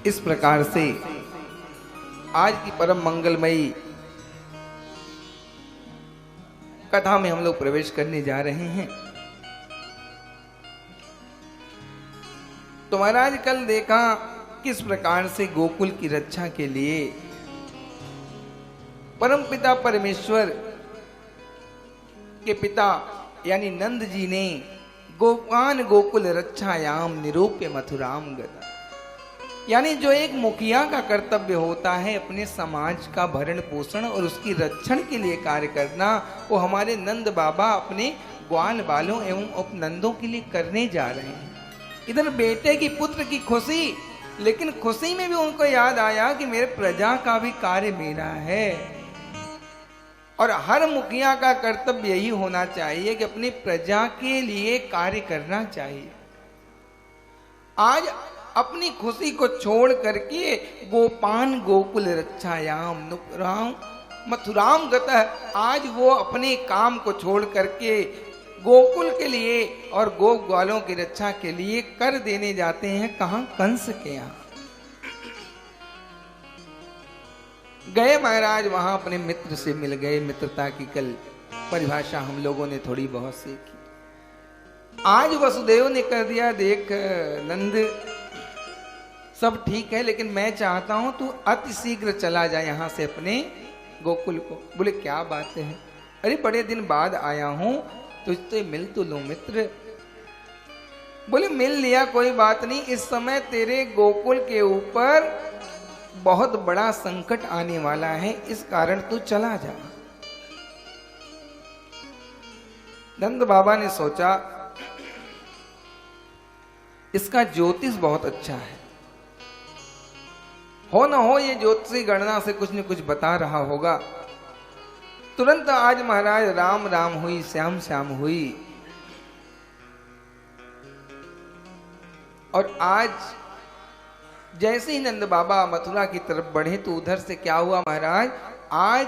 इस प्रकार से आज की परम मंगलमयी कथा में हम लोग प्रवेश करने जा रहे हैं। तो महाराज कल देखा किस प्रकार से गोकुल की रक्षा के लिए परम पिता परमेश्वर के पिता यानी नंद जी ने गोपान गोकुल रक्षायाम निरूप्य मथुराम गता, यानी जो एक मुखिया का कर्तव्य होता है अपने समाज का भरण पोषण और उसकी रक्षण के लिए कार्य करना, वो हमारे नंद बाबा अपने ग्वाल बालों एवं उपनंदों के लिए करने जा रहे हैं। इधर बेटे की पुत्र की खुशी, लेकिन खुशी में भी उनको याद आया कि मेरे प्रजा का भी कार्य मेरा है। और हर मुखिया का कर्तव्य यही होना चाहिए कि अपनी प्रजा के लिए कार्य करना चाहिए। आज अपनी खुशी को छोड़ करके गोपान गोकुल रक्षायाम नुराम मथुराम गतः, आज वो अपने काम को छोड़ करके गोकुल के लिए और गो ग्वालों की रक्षा के लिए कर देने जाते हैं। कहां? कंस के यहाँ गए महाराज, वहां अपने मित्र से मिल गए। मित्रता की कल परिभाषा हम लोगों ने थोड़ी बहुत सीखी। आज वसुदेव ने कर दिया, देख नंद सब ठीक है, लेकिन मैं चाहता हूं तू अति शीघ्र चला जाए यहां से अपने गोकुल को। बोले क्या बात है? अरे बड़े दिन बाद आया हूं, तुझसे मिल तो लो मित्र। बोले मिल लिया, कोई बात नहीं। इस समय तेरे गोकुल के ऊपर बहुत बड़ा संकट आने वाला है, इस कारण तू चला जा। नंद बाबा ने सोचा इसका ज्योतिष बहुत अच्छा है, हो न हो ये ज्योतिषी गणना से कुछ न कुछ बता रहा होगा। तुरंत आज महाराज राम राम हुई, श्याम श्याम हुई। और आज जैसे ही नंद बाबा मथुरा की तरफ बढ़े तो उधर से क्या हुआ महाराज, आज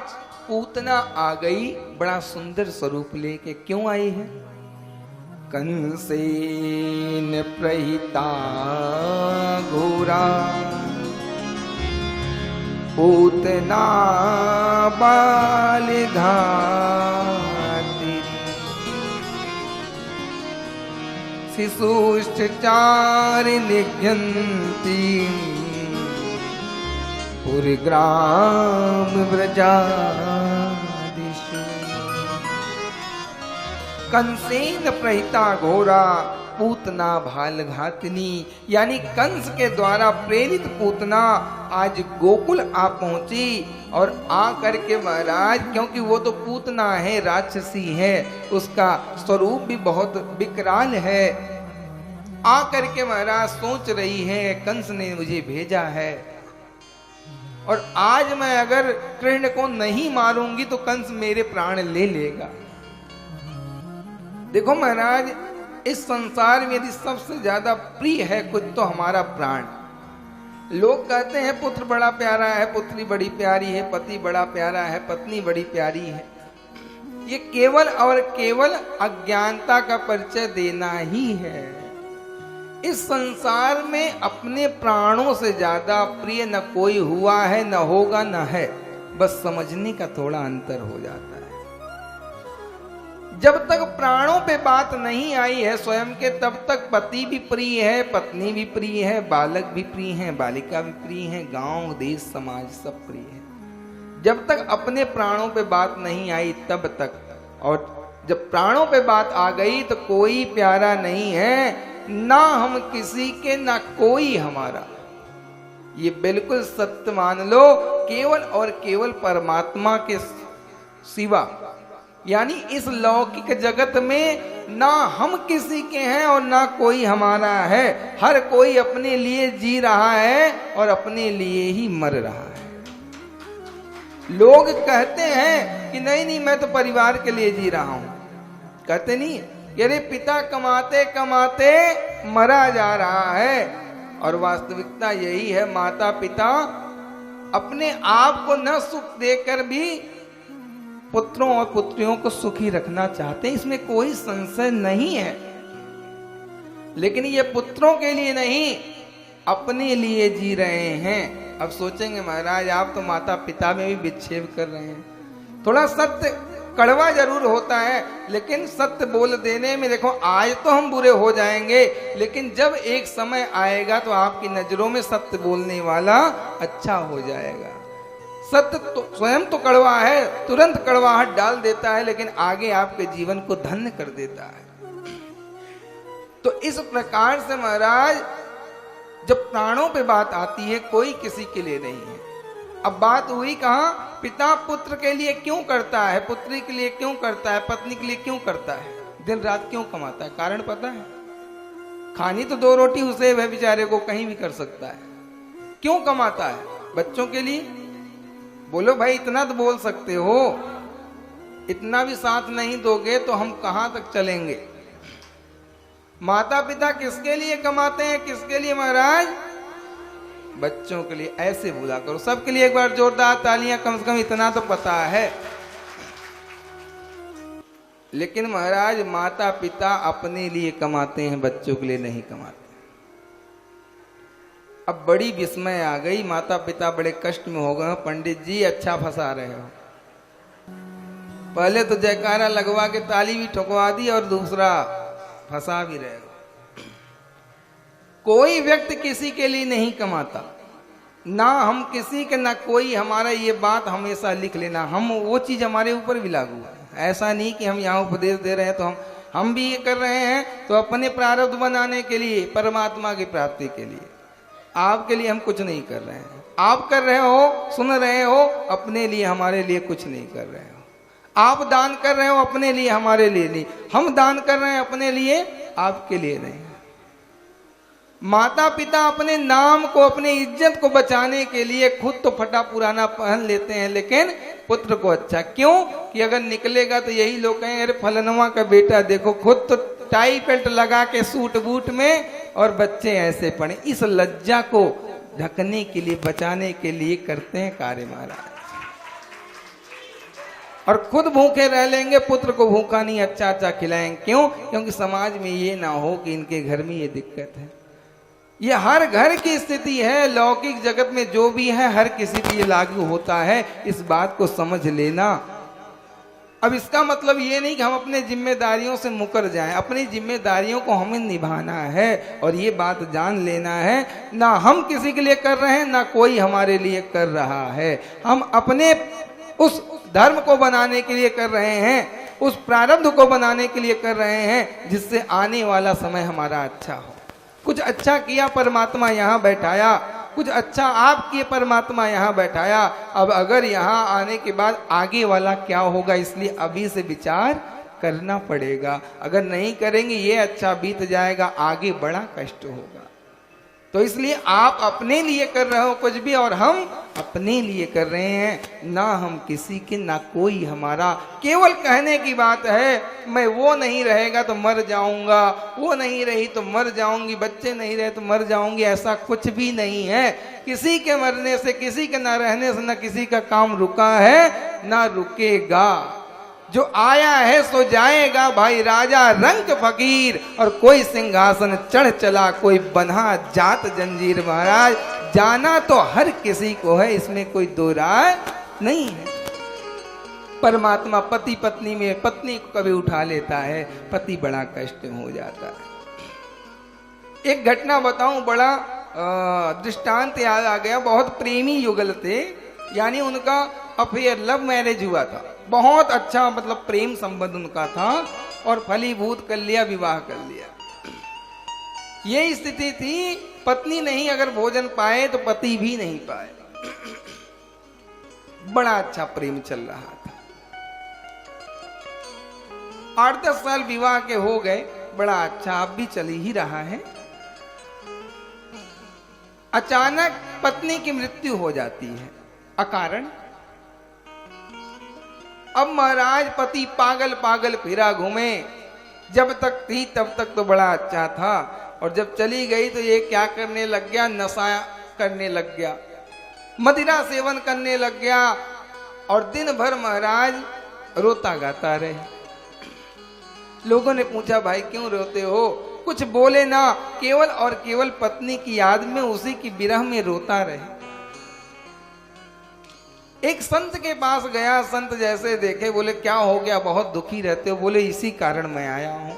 पूतना आ गई, बड़ा सुंदर स्वरूप लेके। क्यों आई है? कंसेन प्रहिता घोरा पूतना बाल घाती शिशुश्चार निघ्यन्ति पुरग्राम व्रजादिषु। कंसेन प्रहिता घोरा पूतना भाल घातनी, यानी कंस के द्वारा प्रेरित पूतना आज गोकुल आ पहुंची। और आ करके महाराज, क्योंकि वो तो पूतना है, राक्षसी है, उसका स्वरूप भी बहुत विकराल है, आ करके महाराज सोच रही है कंस ने मुझे भेजा है और आज मैं अगर कृष्ण को नहीं मारूंगी तो कंस मेरे प्राण ले लेगा। देखो महाराज, इस संसार में यदि सबसे ज्यादा प्रिय है कुछ तो हमारा प्राण। लोग कहते हैं पुत्र बड़ा प्यारा है, पुत्री बड़ी प्यारी है, पति बड़ा प्यारा है, पत्नी बड़ी प्यारी है। ये केवल और केवल अज्ञानता का परिचय देना ही है। इस संसार में अपने प्राणों से ज्यादा प्रिय न कोई हुआ है, न होगा, न है। बस समझने का थोड़ा अंतर हो जाता है। जब तक प्राणों पे बात नहीं आई है स्वयं के, तब तक पति भी प्रिय है, पत्नी भी प्रिय है, बालक भी प्रिय है, बालिका भी प्रिय है, गांव देश समाज सब प्रिय है। जब तक अपने प्राणों पे बात नहीं आई तब तक, और जब प्राणों पे बात आ गई तो कोई प्यारा नहीं है, ना हम किसी के, ना कोई हमारा। ये बिल्कुल सत्य मान लो। केवल और केवल परमात्मा के सिवा, यानी इस लौकिक जगत में ना हम किसी के हैं और ना कोई हमारा है। हर कोई अपने लिए जी रहा है और अपने लिए ही मर रहा है। लोग कहते हैं कि नहीं नहीं मैं तो परिवार के लिए जी रहा हूं, कहते नहीं कि अरे पिता कमाते कमाते मरा जा रहा है। और वास्तविकता यही है, माता पिता अपने आप को न सुख देकर भी पुत्रों और पुत्रियों को सुखी रखना चाहते हैं, इसमें कोई संशय नहीं है। लेकिन ये पुत्रों के लिए नहीं, अपने लिए जी रहे हैं। अब सोचेंगे महाराज आप तो माता पिता में भी विक्षेप कर रहे हैं। थोड़ा सत्य कड़वा जरूर होता है, लेकिन सत्य बोल देने में देखो, आज तो हम बुरे हो जाएंगे, लेकिन जब एक समय आएगा तो आपकी नजरों में सत्य बोलने वाला अच्छा हो जाएगा। सत्य तो स्वयं तो कड़वा है, तुरंत कड़वाहट डाल देता है, लेकिन आगे आपके जीवन को धन्य कर देता है। तो इस प्रकार से महाराज जब प्राणों पे बात आती है, कोई किसी के लिए नहीं है। अब बात हुई कहां, पिता पुत्र के लिए क्यों करता है, पुत्री के लिए क्यों करता है, पत्नी के लिए क्यों करता है, दिन रात क्यों कमाता है? कारण पता है? खानी तो 2 रोटी उसे वह बेचारे को कहीं भी कर सकता है। क्यों कमाता है? बच्चों के लिए। बोलो भाई, इतना तो बोल सकते हो, इतना भी साथ नहीं दोगे तो हम कहां तक चलेंगे। माता पिता किसके लिए कमाते हैं, किसके लिए महाराज? बच्चों के लिए। ऐसे बोला करो सबके लिए एक बार जोरदार तालियां, कम से कम इतना तो पता है। लेकिन महाराज माता पिता अपने लिए कमाते हैं, बच्चों के लिए नहीं कमाते। अब बड़ी विस्मय आ गई, माता पिता बड़े कष्ट में हो गए। पंडित जी अच्छा फंसा रहे हो, पहले तो जयकारा लगवा के ताली भी ठुकवा दी और दूसरा फंसा भी रहे हो। कोई व्यक्ति किसी के लिए नहीं कमाता, ना हम किसी के, ना कोई। हमारा ये बात हमेशा लिख लेना, हम वो चीज हमारे ऊपर भी लागू है। ऐसा नहीं कि हम यहाँ उपदेश दे रहे हैं तो हम भी ये कर रहे हैं तो अपने प्रारब्ध बनाने के लिए, परमात्मा की प्राप्ति के लिए। आपके लिए हम कुछ नहीं कर रहे हैं। आप कर रहे हो, सुन रहे हो, अपने लिए, हमारे लिए कुछ नहीं कर रहे हो। आप दान कर रहे हो अपने लिए, हमारे लिए नहीं। हम दान कर रहे हैं अपने लिए, आपके लिए नहीं। माता पिता अपने नाम को, अपनी इज्जत को बचाने के लिए खुद तो फटा पुराना पहन लेते हैं, लेकिन पुत्र को अच्छा क्यों, कि अगर निकलेगा तो यही लोग कहें अरे फलनवा का बेटा देखो, खुद तो टाई पेंट लगा के सूट बूट में और बच्चे ऐसे पड़े। इस लज्जा को ढकने के लिए, बचाने के लिए करते हैं कार्य महाराज। और खुद भूखे रह लेंगे, पुत्र को भूखा नहीं अच्छा अच्छा खिलाएंगे। क्यों? क्योंकि समाज में ये ना हो कि इनके घर में ये दिक्कत है। ये हर घर की स्थिति है, लौकिक जगत में जो भी है हर किसी पे ये लागू होता है। इस बात को समझ लेना। अब इसका मतलब ये नहीं कि हम अपने जिम्मेदारियों से मुकर जाएं, अपनी जिम्मेदारियों को हमें निभाना है। और ये बात जान लेना है, ना हम किसी के लिए कर रहे हैं, ना कोई हमारे लिए कर रहा है। हम अपने उस धर्म को बनाने के लिए कर रहे हैं, उस प्रारब्ध को बनाने के लिए कर रहे हैं, जिससे आने वाला समय हमारा अच्छा हो। कुछ अच्छा किया परमात्मा यहाँ बैठाया, कुछ अच्छा आप किए परमात्मा यहाँ बैठाया। अब अगर यहाँ आने के बाद आगे वाला क्या होगा, इसलिए अभी से विचार करना पड़ेगा। अगर नहीं करेंगे ये अच्छा बीत जाएगा, आगे बड़ा कष्ट होगा। तो इसलिए आप अपने लिए कर रहे हो कुछ भी, और हम अपने लिए कर रहे हैं। ना हम किसी के, ना कोई हमारा। केवल कहने की बात है, मैं वो नहीं रहेगा तो मर जाऊंगा, वो नहीं रही तो मर जाऊंगी, बच्चे नहीं रहे तो मर जाऊंगी, ऐसा कुछ भी नहीं है। किसी के मरने से, किसी के ना रहने से, ना किसी का काम रुका है ना रुकेगा। जो आया है सो जाएगा भाई, राजा रंग फकीर। और कोई सिंहासन चढ़ चला, कोई बंधा जात जंजीर। महाराज जाना तो हर किसी को है, इसमें कोई दो राय नहीं है। परमात्मा पति पत्नी में, पत्नी को कभी उठा लेता है, पति बड़ा कष्ट में हो जाता है। एक घटना बताऊं, बड़ा दृष्टांत याद आ गया। बहुत प्रेमी युगल थे, यानी उनका अफेयर, लव मैरिज हुआ था। बहुत अच्छा, मतलब प्रेम संबंध उनका था, और फलीभूत कर लिया, विवाह कर लिया। ये स्थिति थी, पत्नी नहीं अगर भोजन पाए तो पति भी नहीं पाए। बड़ा अच्छा प्रेम चल रहा था। 8-10 साल विवाह के हो गए, बड़ा अच्छा अब भी चल ही रहा है। अचानक पत्नी की मृत्यु हो जाती है अकारण। अब महाराज पति पागल पागल फिरा घूमे। जब तक थी तब तक तो बड़ा अच्छा था, और जब चली गई तो ये क्या करने लग गया, नशा करने लग गया, मदिरा सेवन करने लग गया, और दिन भर महाराज रोता गाता रहे। लोगों ने पूछा भाई क्यों रोते हो, कुछ बोले ना, केवल और केवल पत्नी की याद में, उसी की विरह में रोता रहे। एक संत के पास गया, संत जैसे देखे बोले क्या हो गया, बहुत दुखी रहते हो? बोले इसी कारण मैं आया हूं।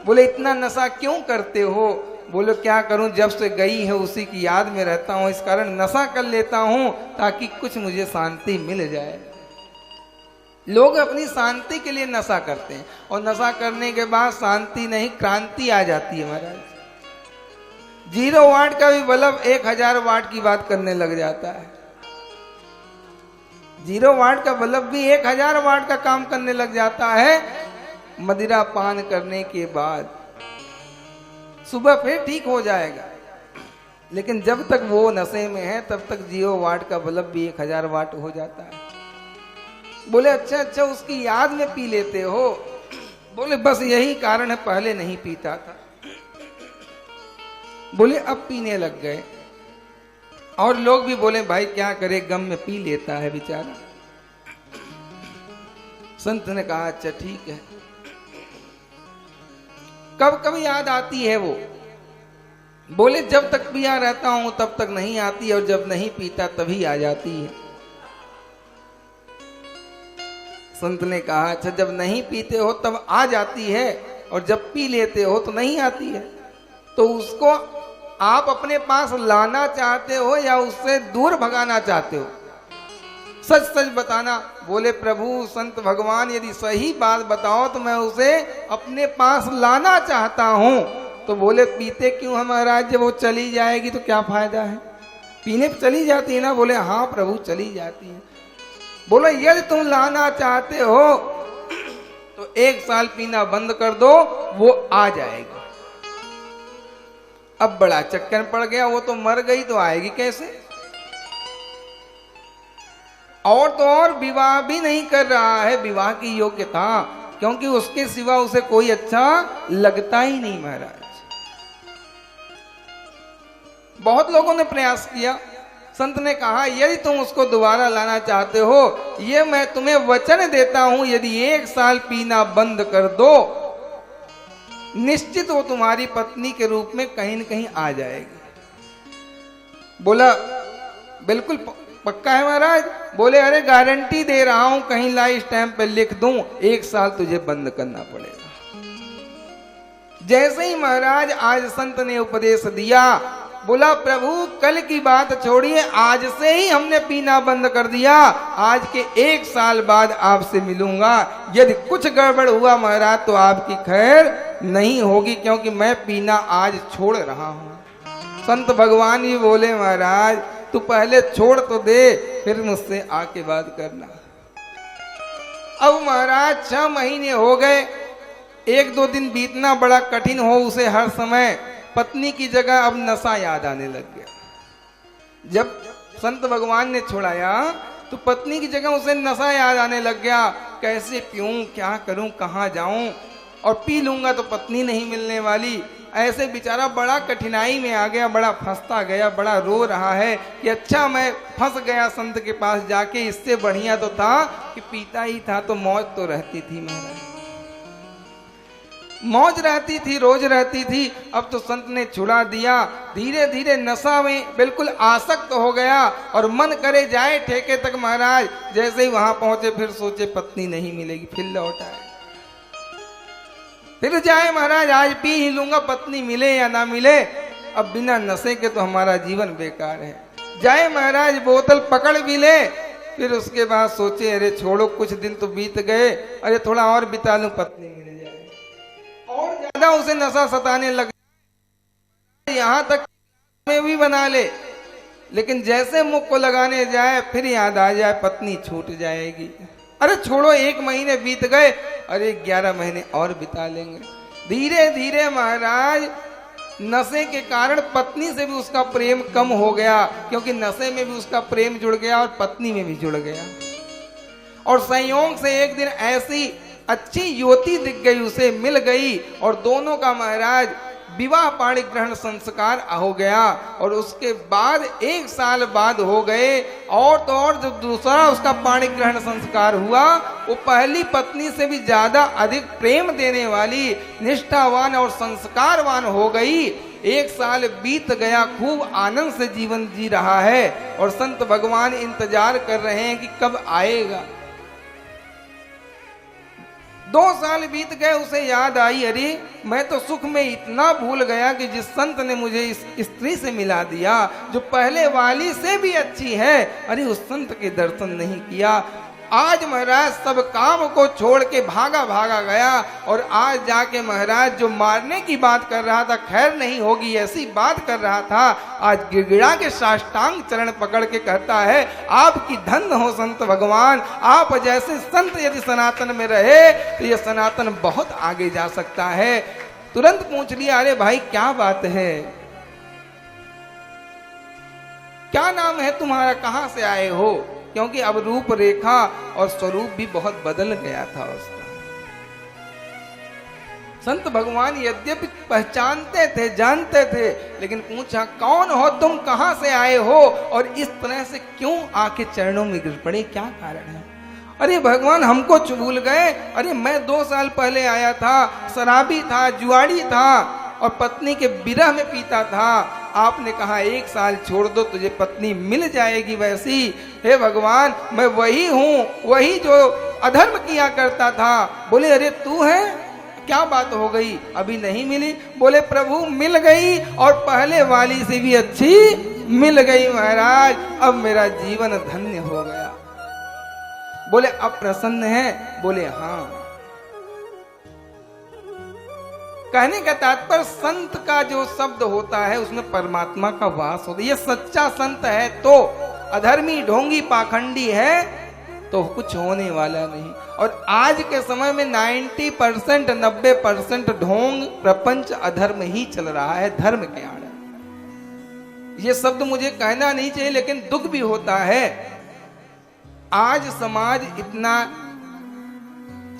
बोले इतना नशा क्यों करते हो? बोले क्या करूं, जब से गई है उसी की याद में रहता हूं, इस कारण नशा कर लेता हूं ताकि कुछ मुझे शांति मिल जाए। लोग अपनी शांति के लिए नशा करते हैं और नशा करने के बाद शांति नहीं, क्रांति आ जाती है महाराज। 0 वाट का भी बल्ब 1000 वाट की बात करने लग जाता है। 0 वाट का बल्ब भी 1000 वाट का काम करने लग जाता है मदिरा पान करने के बाद। सुबह फिर ठीक हो जाएगा, लेकिन जब तक वो नशे में है तब तक 0 वाट का बल्ब भी 1000 वाट हो जाता है। बोले अच्छा उसकी याद में पी लेते हो? बोले बस यही कारण है, पहले नहीं पीता था। बोले अब पीने लग गए। और लोग भी बोले भाई क्या करे, गम में पी लेता है बेचारा। संत ने कहा अच्छा ठीक है। कब कब याद आती है वो? बोले जब तक पिया रहता हूं तब तक नहीं आती, और जब नहीं पीता तभी आ जाती है। संत ने कहा अच्छा जब नहीं पीते हो तब आ जाती है, और जब पी लेते हो तो नहीं आती है, तो उसको आप अपने पास लाना चाहते हो या उससे दूर भगाना चाहते हो? सच सच बताना। बोले प्रभु संत भगवान यदि सही बात बताओ तो मैं उसे अपने पास लाना चाहता हूं। तो बोले पीते क्यों है महाराज, जब वो चली जाएगी तो क्या फायदा है? पीने चली जाती है ना? बोले हाँ प्रभु चली जाती है। बोले यदि तुम लाना चाहते हो तो 1 साल पीना बंद कर दो, वो आ जाएगी। अब बड़ा चक्कर पड़ गया, वो तो मर गई तो आएगी कैसे? और तो और विवाह भी नहीं कर रहा है विवाह की योग्यता, क्योंकि उसके सिवा उसे कोई अच्छा लगता ही नहीं महाराज। बहुत लोगों ने प्रयास किया। संत ने कहा यदि तुम उसको दोबारा लाना चाहते हो, ये मैं तुम्हें वचन देता हूं, यदि 1 साल पीना बंद कर दो, निश्चित वो तुम्हारी पत्नी के रूप में कहीं न कहीं आ जाएगी। बोला बिल्कुल पक्का है महाराज? बोले अरे गारंटी दे रहा हूं, कहीं लाई स्टैंप पे लिख दूं, 1 साल तुझे बंद करना पड़ेगा। जैसे ही महाराज आज संत ने उपदेश दिया, बोला प्रभु कल की बात छोड़िए, आज से ही हमने पीना बंद कर दिया, आज के 1 साल बाद आपसे मिलूंगा। यदि कुछ गड़बड़ हुआ महाराज तो आपकी खैर नहीं होगी, क्योंकि मैं पीना आज छोड़ रहा हूं। संत भगवान ही बोले महाराज तू पहले छोड़ तो दे, फिर मुझसे आके बात करना। अब महाराज 6 महीने हो गए, 1-2 दिन बीतना बड़ा कठिन हो उसे हर समय। पत्नी की जगह अब नशा याद आने लग गया। जब संत भगवान ने छुड़ाया तो पत्नी की जगह उसे नशा याद आने लग गया। कैसे पीऊं, क्या करूं, कहां जाऊं, और पी लूंगा तो पत्नी नहीं मिलने वाली। ऐसे बेचारा बड़ा कठिनाई में आ गया, बड़ा फंसता गया, बड़ा रो रहा है कि अच्छा मैं फंस गया संत के पास जाके, इससे बढ़िया तो था कि पीता ही था तो मौज तो रहती थी महाराज, मौज रहती थी, रोज रहती थी। अब तो संत ने छुड़ा दिया। धीरे धीरे नशा में बिल्कुल आसक्त हो गया और मन करे जाए ठेके तक महाराज। जैसे ही वहां पहुंचे फिर सोचे पत्नी नहीं मिलेगी, फिर लौट आए, फिर जाए महाराज आज पी ही लूंगा, पत्नी मिले या ना मिले, अब बिना नशे के तो हमारा जीवन बेकार है। जाए महाराज बोतल पकड़ भी ले, फिर उसके बाद सोचे अरे छोड़ो कुछ दिन तो बीत गए, अरे थोड़ा और बिता लूं, पत्नी मिल जाए, और ज्यादा उसे नशा सताने लग, यहां तक में भी बना ले, लेकिन जैसे मुख को लगाने जाए फिर याद आ जाए पत्नी छूट जाएगी। अरे छोड़ो 1 महीने बीत गए, अरे 11 महीने और बिता लेंगे। धीरे धीरे महाराज नशे के कारण पत्नी से भी उसका प्रेम कम हो गया, क्योंकि नशे में भी उसका प्रेम जुड़ गया और पत्नी में भी जुड़ गया। और संयोग से एक दिन ऐसी अच्छी युवती दिख गई, उसे मिल गई और दोनों का महाराज विवाह पाणी ग्रहण संस्कार हो गया और उसके बाद 1 साल बाद हो गए और तो और जो दूसरा उसका पाणी ग्रहण संस्कार हुआ वो पहली पत्नी से भी ज्यादा अधिक प्रेम देने वाली, निष्ठावान और संस्कारवान हो गई। 1 साल बीत गया, खूब आनंद से जीवन जी रहा है और संत भगवान इंतजार कर रहे हैं कि कब आएगा। 2 साल बीत गए, उसे याद आई, अरे मैं तो सुख में इतना भूल गया कि जिस संत ने मुझे इस स्त्री से मिला दिया जो पहले वाली से भी अच्छी है, अरे उस संत के दर्शन नहीं किया। आज महाराज सब काम को छोड़ के भागा गया और आज जाके महाराज जो मारने की बात कर रहा था, खैर नहीं होगी ऐसी बात कर रहा था, आज गिड़गिड़ा के साष्टांग चरण पकड़ के कहता है, आपकी धन्य हो संत भगवान, आप जैसे संत यदि सनातन में रहे तो ये सनातन बहुत आगे जा सकता है। तुरंत पूछ लिया, अरे भाई क्या बात है, क्या नाम है तुम्हारा, कहां से आए हो? क्योंकि अब रूप रेखा और स्वरूप भी बहुत बदल गया था उसका। संत भगवान यद्यपि पहचानते थे, जानते थे, लेकिन पूछा, कौन हो तुम, कहां से आए हो और इस तरह से क्यों आके चरणों में गिर पड़े, क्या कारण है? अरे भगवान हमको भूल गए, अरे मैं 2 साल पहले आया था, शराबी था, जुआड़ी था और पत्नी के विरह में पीता था। आपने कहा 1 साल छोड़ दो, तुझे पत्नी मिल जाएगी वैसी। हे भगवान, मैं वही हूँ, वही जो अधर्म किया करता था। बोले, अरे तू है, क्या बात हो गई, अभी नहीं मिली? बोले, प्रभु मिल गई और पहले वाली से भी अच्छी मिल गई महाराज, अब मेरा जीवन धन्य हो गया। बोले, अब प्रसन्न है? बोले, हाँ। कहने का तात्पर्य संत का जो शब्द होता है उसमें परमात्मा का वास होता है। ये सच्चा संत है तो, अधर्मी ढोंगी पाखंडी है तो कुछ होने वाला नहीं। और आज के समय में 90% 90% ढोंग प्रपंच अधर्म ही चल रहा है, धर्म के आड़। ये शब्द मुझे कहना नहीं चाहिए लेकिन दुख भी होता है। आज समाज इतना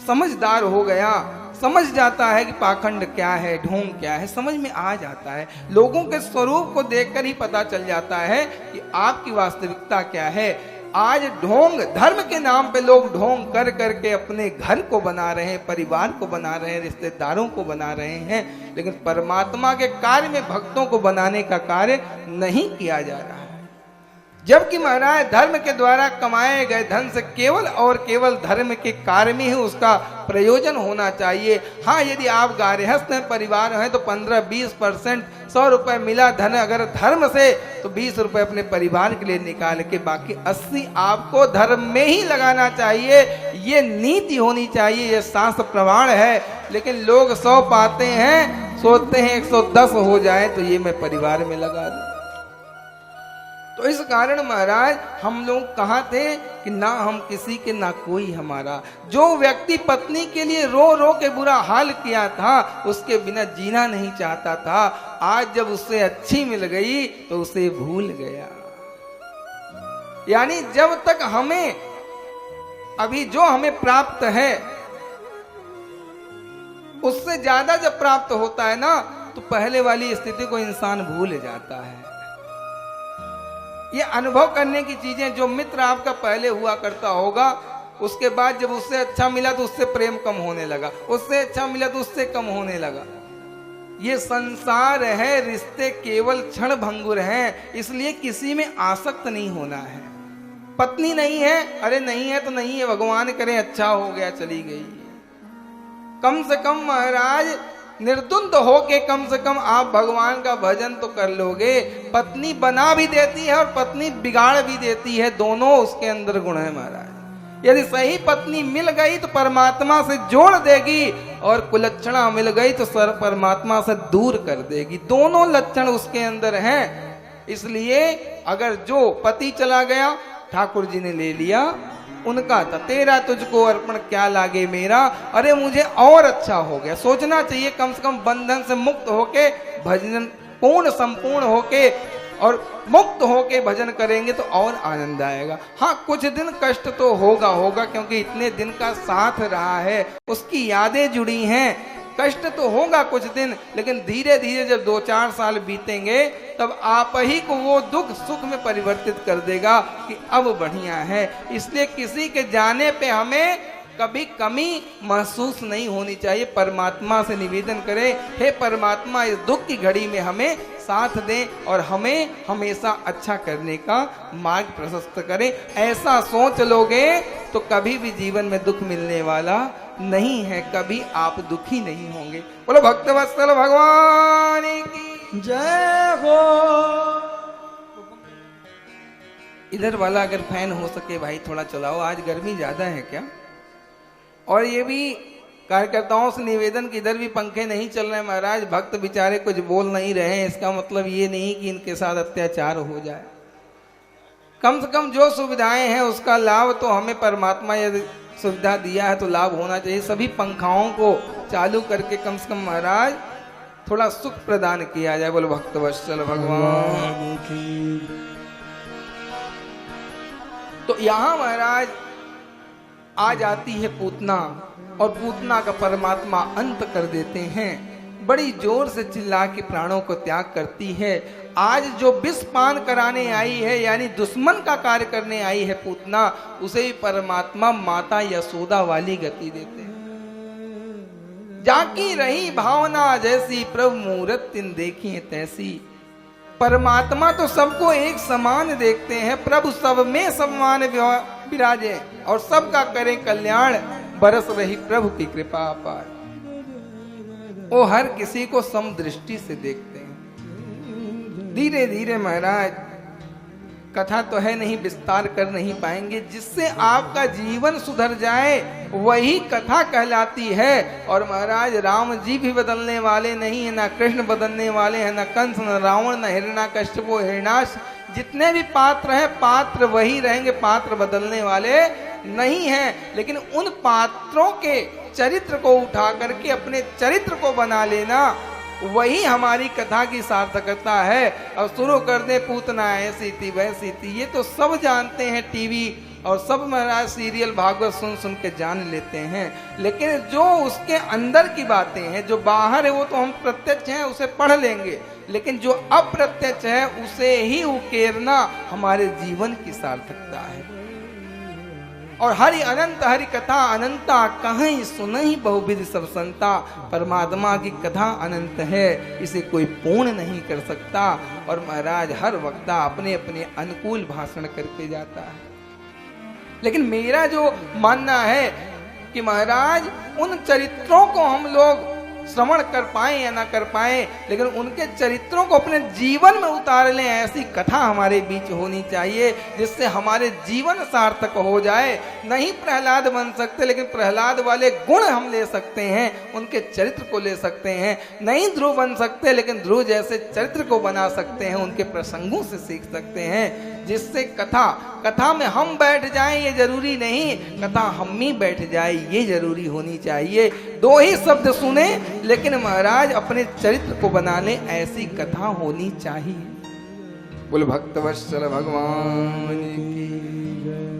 समझदार हो गया, समझ जाता है कि पाखंड क्या है, ढोंग क्या है, समझ में आ जाता है। लोगों के स्वरूप को देखकर ही पता चल जाता है कि आपकी वास्तविकता क्या है। आज ढोंग, धर्म के नाम पे लोग ढोंग कर करके अपने घर को बना रहे हैं, परिवार को बना रहे हैं, रिश्तेदारों को बना रहे हैं, लेकिन परमात्मा के कार्य में भक्तों को बनाने का कार्य नहीं किया जा रहा है। जबकि महाराज धर्म के द्वारा कमाए गए धन से केवल और केवल धर्म के कार्य में ही उसका प्रयोजन होना चाहिए। हाँ, यदि आप गारहस्थ हैं, परिवार हैं, तो 15-20% 100 रुपए मिला धन अगर धर्म से, तो 20 रुपए अपने परिवार के लिए निकाल के बाकी 80 आपको धर्म में ही लगाना चाहिए। ये नीति होनी चाहिए, ये शास्त्र प्रमाण है। लेकिन लोग 100 पाते हैं, सोचते हैं 110 हो जाए तो ये मैं परिवार में लगा दूं। तो इस कारण महाराज हम लोग कहाँ थे कि ना हम किसी के ना कोई हमारा। जो व्यक्ति पत्नी के लिए रो रो के बुरा हाल किया था, उसके बिना जीना नहीं चाहता था, आज जब उससे अच्छी मिल गई तो उसे भूल गया। यानी जब तक हमें अभी जो हमें प्राप्त है उससे ज्यादा जब प्राप्त होता है ना, तो पहले वाली स्थिति को इंसान भूल जाता है। ये अनुभव करने की चीजें, जो मित्र आपका पहले हुआ करता होगा, उसके बाद जब उससे अच्छा मिला तो उससे प्रेम कम होने लगा, उससे अच्छा मिला तो उससे कम होने लगा। ये संसार है, रिश्ते केवल क्षण भंगुर हैं, इसलिए किसी में आसक्त नहीं होना है। पत्नी नहीं है, अरे नहीं है तो नहीं है, भगवान करे अच्छा हो गया, चली गई। कम से कम महाराज निर्द्वंद होके कम से कम आप भगवान का भजन तो कर लोगे। पत्नी बना भी देती है और पत्नी बिगाड़ भी देती है, दोनों उसके अंदर गुण है महाराज। यदि सही पत्नी मिल गई तो परमात्मा से जोड़ देगी, और कुलक्षणा मिल गई तो सर परमात्मा से दूर कर देगी। दोनों लक्षण उसके अंदर हैं। इसलिए अगर जो पति चला गया, ठाकुर जी ने ले लिया, उनका था, तेरा तुझको अर्पण क्या लागे मेरा, अरे मुझे और अच्छा हो गया। सोचना चाहिए कम से कम बंधन से मुक्त होके भजन पूर्ण संपूर्ण होके और मुक्त होके भजन करेंगे तो और आनंद आएगा। हाँ, कुछ दिन कष्ट तो होगा, क्योंकि इतने दिन का साथ रहा है, उसकी यादें जुड़ी हैं। कष्ट तो होगा कुछ दिन, लेकिन धीरे धीरे जब 2-4 साल बीतेंगे तब आप ही को वो दुख सुख में परिवर्तित कर देगा कि अब बढ़िया है। इसलिए किसी के जाने पे हमें कभी कमी महसूस नहीं होनी चाहिए। परमात्मा से निवेदन करें, हे परमात्मा इस दुख की घड़ी में हमें साथ दें और हमें हमेशा अच्छा करने का मार्ग प्रशस्त करें। ऐसा सोच लोगे तो कभी भी जीवन में दुख मिलने वाला नहीं है, कभी आप दुखी नहीं होंगे। बोलो भक्तवत्सल भगवान की जय हो। इधर वाला अगर फैन हो सके भाई थोड़ा चलाओ, आज गर्मी ज्यादा है क्या। और ये भी कार्यकर्ताओं से निवेदन कि इधर भी पंखे नहीं चल रहे महाराज, भक्त बेचारे कुछ बोल नहीं रहे हैं, इसका मतलब ये नहीं कि इनके साथ अत्याचार हो जाए। कम से कम जो सुविधाएं हैं उसका लाभ तो हमें परमात्मा यदि सुविधा दिया है तो लाभ होना चाहिए। सभी पंखाओं को चालू करके कम से कम महाराज थोड़ा सुख प्रदान किया जाए। बोलो भक्तवत्सल भगवान। तो यहां महाराज आ जाती है पूतना और पूतना का परमात्मा अंत कर देते हैं। बड़ी जोर से चिल्ला के प्राणों को त्याग करती है। आज जो विष पान कराने आई है यानी दुश्मन का कार्य करने आई है पूतना, उसे भी परमात्मा माता यशोदा वाली गति देते हैं। जाकी रही भावना जैसी प्रभु मूरत तिन देखी तैसी। परमात्मा तो सबको एक समान देखते हैं, प्रभु सब में समान विराजे और सबका करें कल्याण, बरस रही प्रभु की कृपा अपार। वो हर किसी को समदृष्टि से देखते हैं। धीरे धीरे महाराज कथा तो है नहीं, विस्तार कर नहीं पाएंगे। जिससे आपका जीवन सुधर जाए वही कथा कहलाती है। और महाराज राम जी भी बदलने वाले नहीं है, ना कृष्ण बदलने वाले हैं, ना कंस, न रावण, न हिरण्यकश्यप, हिरण्याक्ष। जितने भी पात्र हैं पात्र वही रहेंगे, पात्र बदलने वाले नहीं हैं। लेकिन उन पात्रों के चरित्र को उठा करके अपने चरित्र को बना लेना, वही हमारी कथा की सार्थकता है। अब शुरू कर दे पूतना ऐसी थी वैसी थी, ये तो सब जानते हैं। टीवी और सब महाराज सीरियल भागवत सुन सुन के जान लेते हैं। लेकिन जो उसके अंदर की बातें हैं, जो बाहर है, वो तो हम प्रत्यक्ष हैं, उसे पढ़ लेंगे। लेकिन जो अप्रत्यक्ष है उसे ही उकेरना हमारे जीवन की सार्थकता है। और हरि अनंत हरि कथा अनंता, कहीं सुनहि बहुविध सब संता। परमात्मा की कथा अनंत है, इसे कोई पूर्ण नहीं कर सकता। और महाराज हर वक्ता अपने अपने अनुकूल भाषण करके जाता है। लेकिन मेरा जो मानना है कि महाराज उन चरित्रों को हम लोग श्रवण कर पाए या ना कर पाए, लेकिन उनके चरित्रों को अपने जीवन में उतार लें, ऐसी कथा हमारे बीच होनी चाहिए जिससे हमारे जीवन सार्थक हो जाए। नहीं प्रहलाद बन सकते, लेकिन प्रहलाद वाले गुण हम ले सकते हैं, उनके चरित्र को ले सकते हैं। नहीं ध्रुव बन सकते, लेकिन ध्रुव जैसे चरित्र को बना सकते हैं, उनके प्रसंगों से सीख सकते हैं। जिससे कथा में हम बैठ जाएं ये जरूरी नहीं, कथा हम ही बैठ जाए ये जरूरी होनी चाहिए। दो ही शब्द सुने लेकिन महाराज अपने चरित्र को बना ले, ऐसी कथा होनी चाहिए। बोल भक्तवत्सल भगवान की।